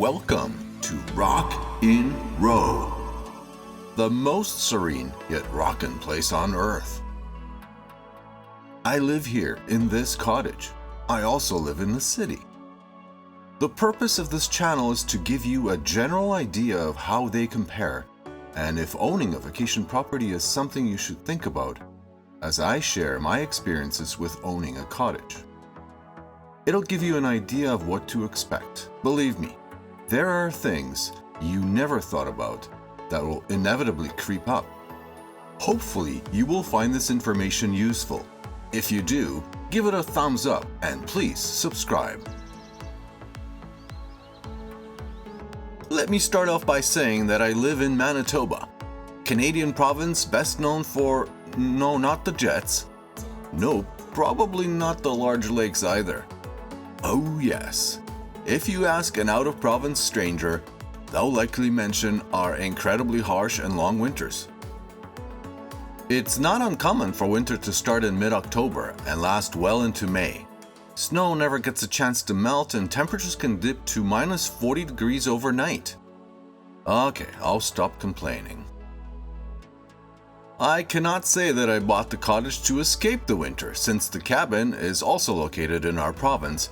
Welcome to Rock in Row, the most serene yet rockin' place on earth. I live here in this cottage. I also live in the city. The purpose of this channel is to give you a general idea of how they compare, and if owning a vacation property is something you should think about, as I share my experiences with owning a cottage. It'll give you an idea of what to expect. Believe me, there are things you never thought about that will inevitably creep up. Hopefully, you will find this information useful. If you do, give it a thumbs up and please subscribe. Let me start off by saying that I live in Manitoba, Canadian province best known for, no, not the Jets. Nope, probably not the large lakes either. Oh yes, if you ask an out-of-province stranger, they'll likely mention our incredibly harsh and long winters. It's not uncommon for winter to start in mid-October and last well into May. Snow never gets a chance to melt and temperatures can dip to minus 40 degrees overnight. Okay, I'll stop complaining. I cannot say that I bought the cottage to escape the winter, since the cabin is also located in our province,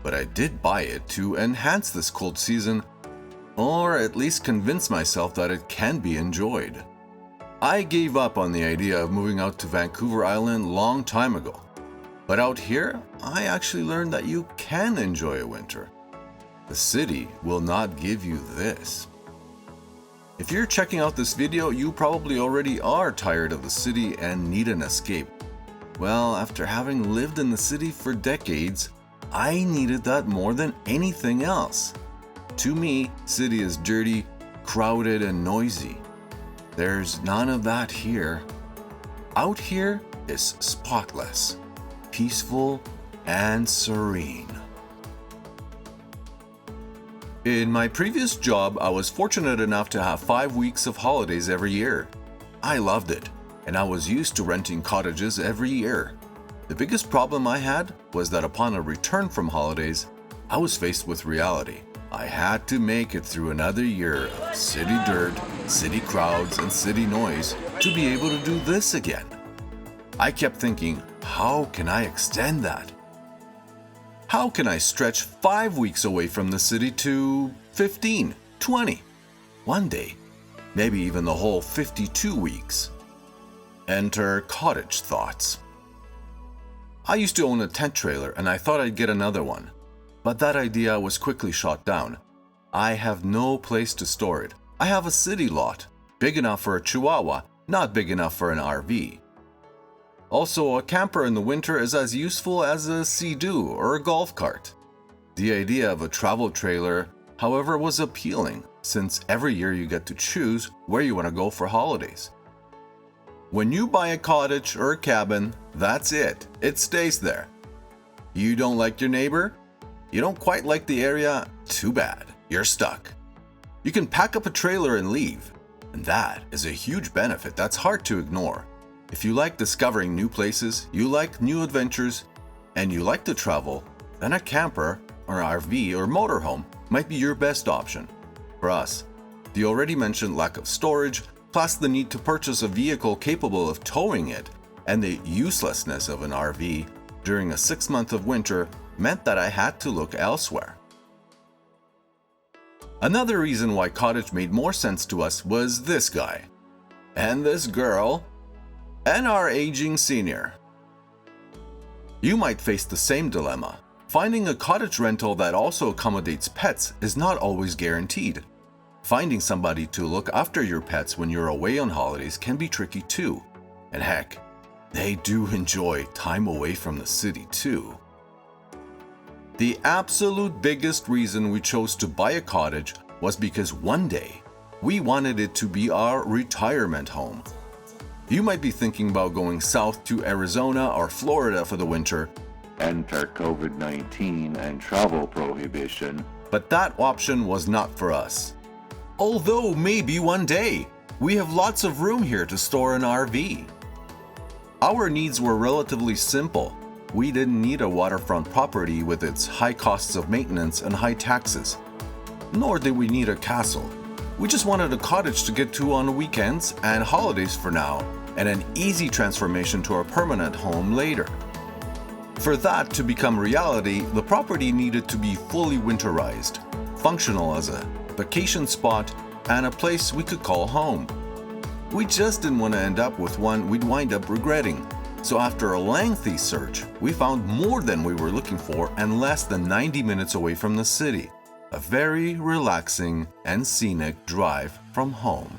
but I did buy it to enhance this cold season, or at least convince myself that it can be enjoyed. I gave up on the idea of moving out to Vancouver Island long time ago, but out here, I actually learned that you can enjoy a winter. The city will not give you this. If you're checking out this video, you probably already are tired of the city and need an escape. Well, after having lived in the city for decades, I needed that more than anything else. To me, city is dirty, crowded, and noisy. There's none of that here. Out here is spotless, peaceful, and serene. In my previous job, I was fortunate enough to have 5 weeks of holidays every year. I loved it, and I was used to renting cottages every year. The biggest problem I had was that upon a return from holidays, I was faced with reality. I had to make it through another year of city dirt, city crowds, and city noise to be able to do this again. I kept thinking, how can I extend that? How can I stretch 5 weeks away from the city to 15, 20, one day, maybe even the whole 52 weeks? Enter cottage thoughts. I used to own a tent trailer and I thought I'd get another one, but that idea was quickly shot down. I have no place to store it. I have a city lot, big enough for a Chihuahua, not big enough for an RV. Also, a camper in the winter is as useful as a Sea-Doo or a golf cart. The idea of a travel trailer, however, was appealing, since every year you get to choose where you want to go for holidays. When you buy a cottage or a cabin, that's it. It stays there. You don't like your neighbor? You don't quite like the area? Too bad. You're stuck. You can pack up a trailer and leave, and that is a huge benefit that's hard to ignore. If you like discovering new places, you like new adventures, and you like to travel, then a camper or RV or motorhome might be your best option. For us, the already mentioned lack of storage, plus the need to purchase a vehicle capable of towing it, and the uselessness of an RV during a 6 month of winter meant that I had to look elsewhere. Another reason why cottage made more sense to us was this guy, and this girl, and our aging senior. You might face the same dilemma. Finding a cottage rental that also accommodates pets is not always guaranteed. Finding somebody to look after your pets when you're away on holidays can be tricky too. And heck, they do enjoy time away from the city too. The absolute biggest reason we chose to buy a cottage was because one day we wanted it to be our retirement home. You might be thinking about going south to Arizona or Florida for the winter. Enter COVID-19 and travel prohibition. But that option was not for us. Although maybe one day, we have lots of room here to store an RV. Our needs were relatively simple. We didn't need a waterfront property with its high costs of maintenance and high taxes. nor did we need a castle. We just wanted a cottage to get to on the weekends and holidays for now, and an easy transformation to our permanent home later. For that to become reality, the property needed to be fully winterized, functional as a vacation spot, and a place we could call home. We just didn't want to end up with one we'd wind up regretting. So after a lengthy search, we found more than we were looking for and less than 90 minutes away from the city. A very relaxing and scenic drive from home.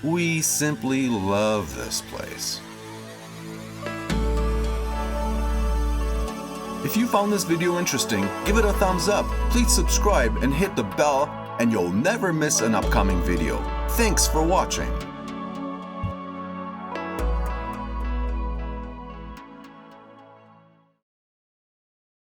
We simply love this place. If you found this video interesting, give it a thumbs up, please subscribe and hit the bell, and you'll never miss an upcoming video. Thanks for watching.